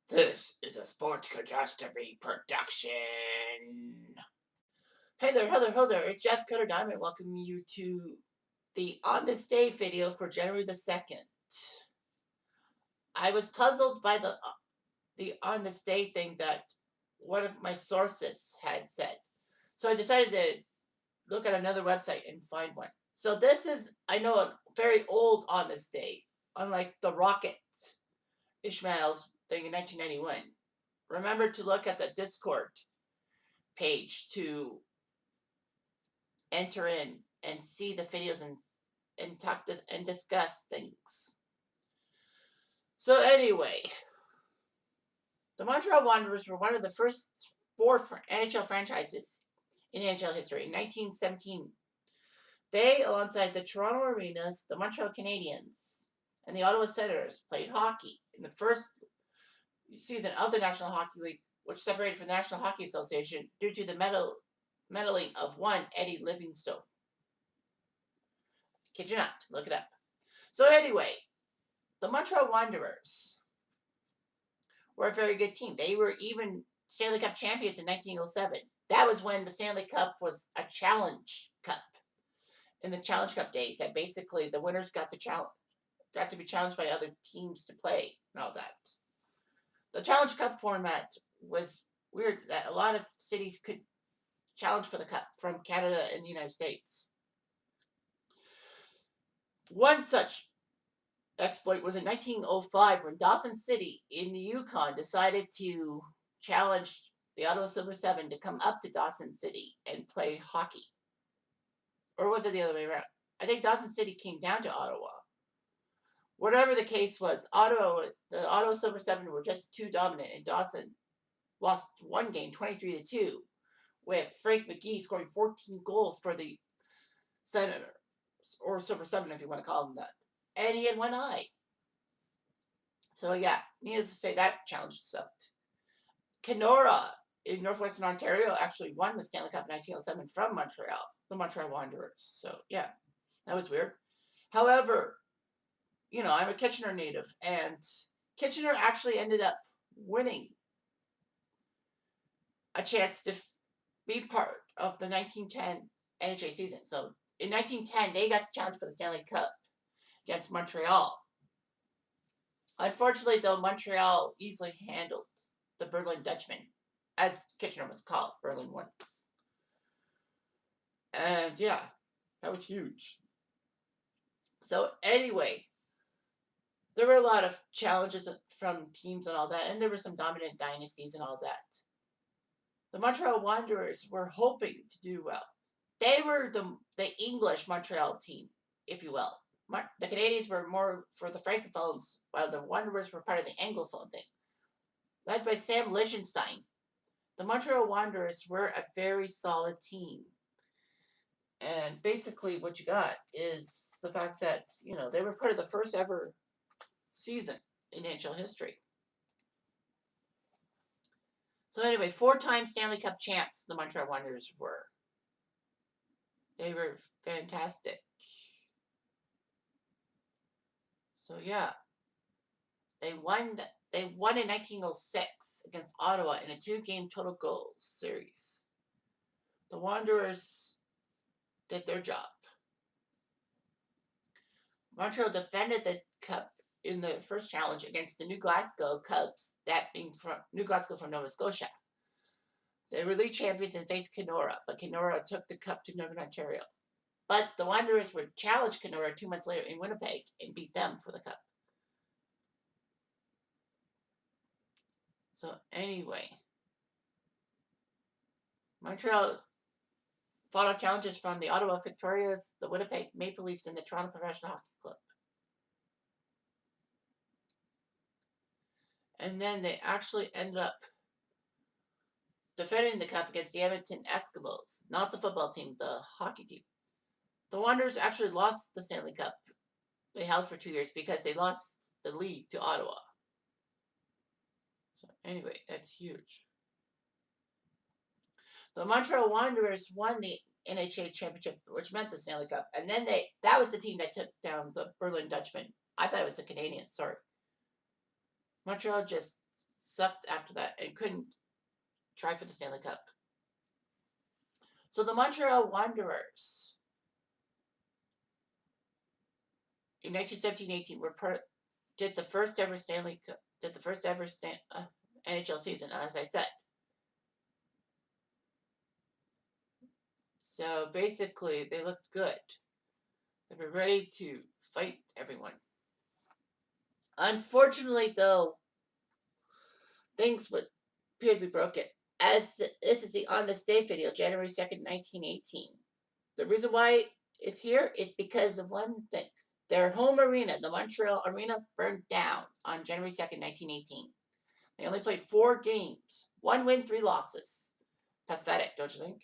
This is a sports catastrophe production. Hey there, hello there. It's Jeff Cutter Diamond welcoming you to the On This Day video for January the 2nd. I was puzzled by the On This Day thing that one of my sources had said. So I decided to look at another website and find one. So this is, I know, a very old On This Day, unlike the Rockets Ishmael's thing in 1991. Remember to look at the Discord page to enter in and see the videos and talk this and discuss things. So anyway, the Montreal Wanderers were one of the first four NHL franchises in NHL history. In 1917, they, alongside the Toronto Arenas, the Montreal Canadiens, and the Ottawa Senators, played hockey in the first season of the National Hockey League, which separated from the National Hockey Association due to the meddling of one Eddie Livingstone. Kid you not, look it up. So anyway, the Montreal Wanderers were a very good team. They were even Stanley Cup champions in 1907. That was when the Stanley Cup was a challenge cup. In the Challenge Cup days, that basically the winners got to be challenged by other teams to play and all that. The Challenge Cup format was weird that a lot of cities could challenge for the cup from Canada and the United States. One such exploit was in 1905 when Dawson City in the Yukon decided to challenge the Ottawa Silver Seven to come up to Dawson City and play hockey. Or was it the other way around? I think Dawson City came down to Ottawa. Whatever the case was, the Ottawa Silver Seven were just too dominant, and Dawson lost one game 23-2, with Frank McGee scoring 14 goals for the Senators, or Silver Seven if you want to call them that. And he had one eye. So yeah, needless to say, that challenge sucked. Kenora in northwestern Ontario actually won the Stanley Cup in 1907 from Montreal, the Montreal Wanderers. So yeah, that was weird. However, I'm a Kitchener native, and Kitchener actually ended up winning a chance to be part of the 1910 NHA season. So in 1910, they got the challenge for the Stanley Cup against Montreal. Unfortunately, though, Montreal easily handled the Berlin Dutchmen, as Kitchener was called, Berlin once. And yeah, that was huge. So anyway, there were a lot of challenges from teams and all that, and there were some dominant dynasties and all that. The Montreal Wanderers were hoping to do well. They were the English Montreal team, if you will. The Canadiens were more for the Francophones, while the Wanderers were part of the Anglophone thing. Led by Sam Lichtenstein, the Montreal Wanderers were a very solid team. And basically what you got is the fact that, they were part of the first ever season in NHL history. So anyway, 4-time Stanley Cup champs the Montreal Wanderers were. They were fantastic. So yeah, they won in 1906 against Ottawa in a 2-game total goals series. The Wanderers did their job. Montreal defended the cup in the first challenge against the New Glasgow Cubs, that being from New Glasgow from Nova Scotia. They were league champions and faced Kenora, but Kenora took the cup to Northern Ontario. But the Wanderers would challenge Kenora 2 months later in Winnipeg and beat them for the cup. So anyway, Montreal fought off challenges from the Ottawa Victorias, the Winnipeg Maple Leafs, and the Toronto Professional Hockey Club. And then they actually ended up defending the cup against the Edmonton Eskimos, not the football team, the hockey team. The Wanderers actually lost the Stanley Cup they held for 2 years because they lost the league to Ottawa. So anyway, that's huge. The Montreal Wanderers won the NHA championship, which meant the Stanley Cup, and then that was the team that took down the Berlin Dutchmen. I thought it was the Canadiens, sorry. Montreal just sucked after that and couldn't try for the Stanley Cup. So the Montreal Wanderers in 1917-18 did the first ever Stanley Cup, did the first ever NHL season, as I said. So basically, they looked good. They were ready to fight everyone. Unfortunately, though, things would appear to be broken. As this is the On the State video, January 2nd, 1918. The reason why it's here is because of one thing. Their home arena, the Montreal Arena, burned down on January 2nd, 1918. They only played 4 games. 1 win, 3 losses. Pathetic, don't you think?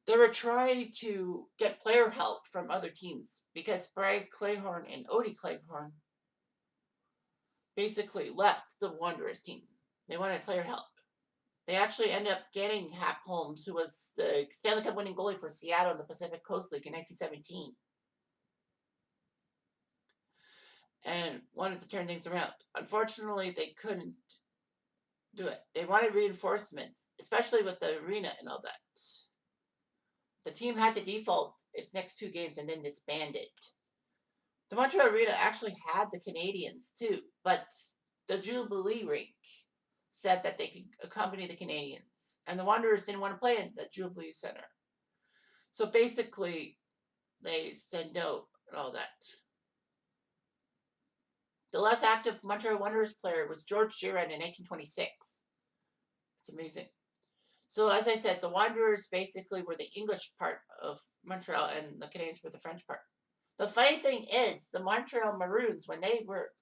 They were trying to get player help from other teams because Bragg Clayhorn and Odie Clayhorn basically left the Wanderers team. They wanted player help. They actually ended up getting Hap Holmes, who was the Stanley Cup winning goalie for Seattle in the Pacific Coast League in 1917. And wanted to turn things around. Unfortunately, they couldn't do it. They wanted reinforcements, especially with the arena and all that. The team had to default its next 2 games and then disbanded. The Montreal Arena actually had the Canadians too, but the Jubilee rink said that they could accompany the Canadians, and the Wanderers didn't want to play in the Jubilee Center. So basically, they said no and all that. The less active Montreal Wanderers player was George Giron in 1926. It's amazing. So as I said, the Wanderers basically were the English part of Montreal, and the Canadians were the French part. The funny thing is, the Montreal Maroons, when they were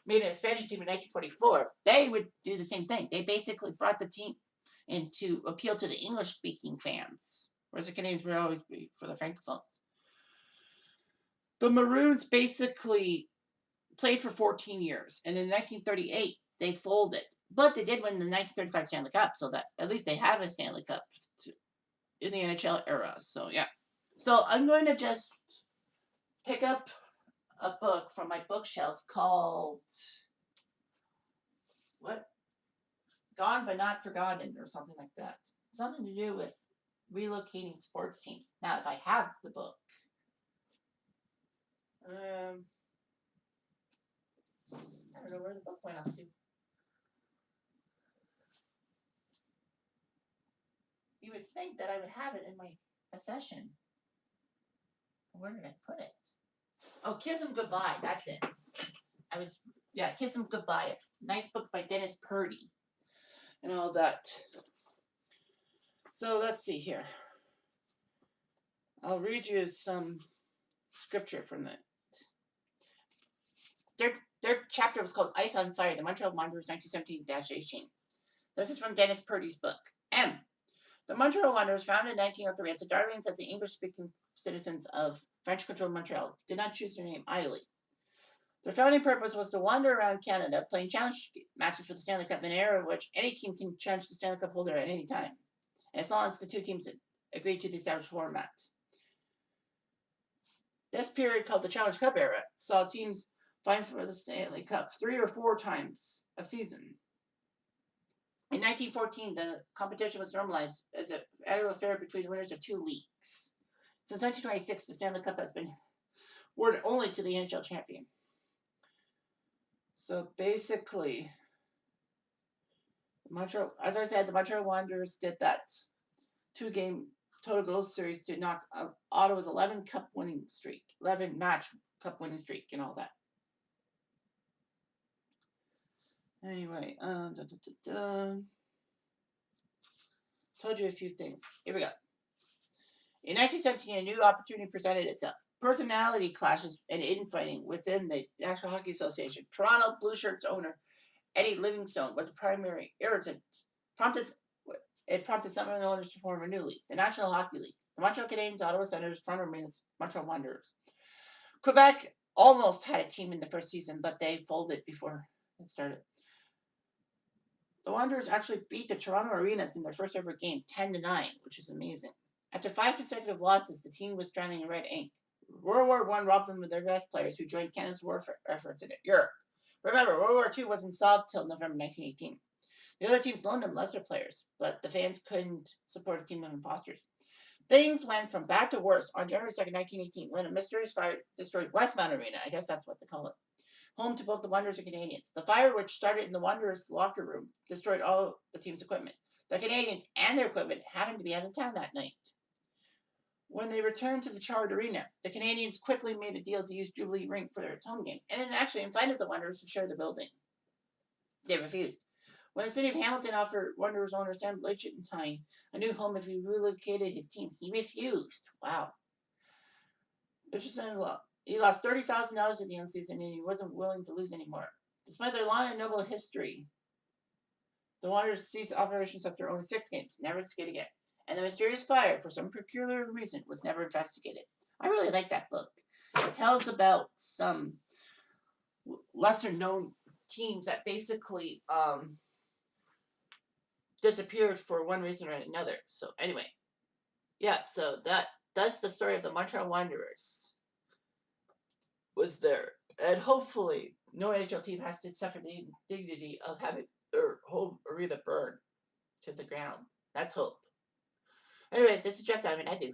made an expansion team in 1944, they would do the same thing. They basically brought the team in to appeal to the English-speaking fans, whereas the Canadians would always be for the Francophones. The Maroons basically played for 14 years, and in 1938, they folded. But they did win the 1935 Stanley Cup, so that at least they have a Stanley Cup in the NHL era. So, yeah. So, I'm going to just pick up a book from my bookshelf called what? Gone but Not Forgotten, or something like that. Something to do with relocating sports teams. Now, if I have the book, I don't know where the book went off to. You would think that I would have it in my accession. Where did I put it? Oh, Kiss 'Em Goodbye. That's it. Kiss 'Em Goodbye. Nice book by Dennis Purdy and all that. So let's see here. I'll read you some scripture from it. Their chapter was called Ice on Fire, the Montreal Wanderers 1917-18. This is from Dennis Purdy's book. M. The Montreal Wanderers, founded in 1903 as the darlings of the English-speaking citizens of French-controlled Montreal, did not choose their name idly. Their founding purpose was to wander around Canada, playing challenge matches for the Stanley Cup in an era in which any team can challenge the Stanley Cup holder at any time, and as long as the 2 teams agreed to the established format. This period, called the Challenge Cup era, saw teams vying for the Stanley Cup 3 or 4 times a season. In 1914, the competition was normalized as an annual affair between the winners of 2 leagues. Since 1926, the Stanley Cup has been awarded only to the NHL champion. So basically, as I said, the Montreal Wanderers did that 2-game total goals series to knock Ottawa's 11 match cup winning streak, and all that. Anyway, told you a few things. Here we go. In 1917, a new opportunity presented itself. Personality clashes and infighting within the National Hockey Association. Toronto Blue Shirts owner Eddie Livingstone was a primary irritant. It prompted some of the owners to form a new league, the National Hockey League. The Montreal Canadiens, Ottawa Senators, Toronto Marines, Montreal Wanderers. Quebec almost had a team in the first season, but they folded before it started. The Wanderers actually beat the Toronto Arenas in their first ever game, 10-9, which is amazing. After 5 consecutive losses, the team was drowning in red ink. World War I robbed them of their best players, who joined Canada's war efforts in Europe. Remember, World War II wasn't solved till November 1918. The other teams loaned him lesser players, but the fans couldn't support a team of imposters. Things went from bad to worse on January 2nd, 1918, when a mysterious fire destroyed Westmount Arena. I guess that's what they call it. Home to both the Wanderers and Canadians. The fire, which started in the Wanderers' locker room, destroyed all the team's equipment. The Canadians and their equipment happened to be out of town that night. When they returned to the Chard Arena, the Canadians quickly made a deal to use Jubilee Rink for their home games, and actually invited the Wanderers to share the building. They refused. When the city of Hamilton offered Wanderers owner Sam Lichtenstein a new home if he relocated his team, he refused. Wow. He lost $30,000 at the end of the season, and he wasn't willing to lose any more. Despite their long and noble history, the Wanderers ceased operations after only 6 games, never to skate again. And the mysterious fire, for some peculiar reason, was never investigated. I really like that book. It tells about some lesser known teams that basically disappeared for one reason or another. So anyway, yeah, so that's the story of the Montreal Wanderers. Was there, and hopefully no NHL team has to suffer the indignity of having their home arena burned to the ground. That's hope. Anyway, this is Jeff Diamond. I do.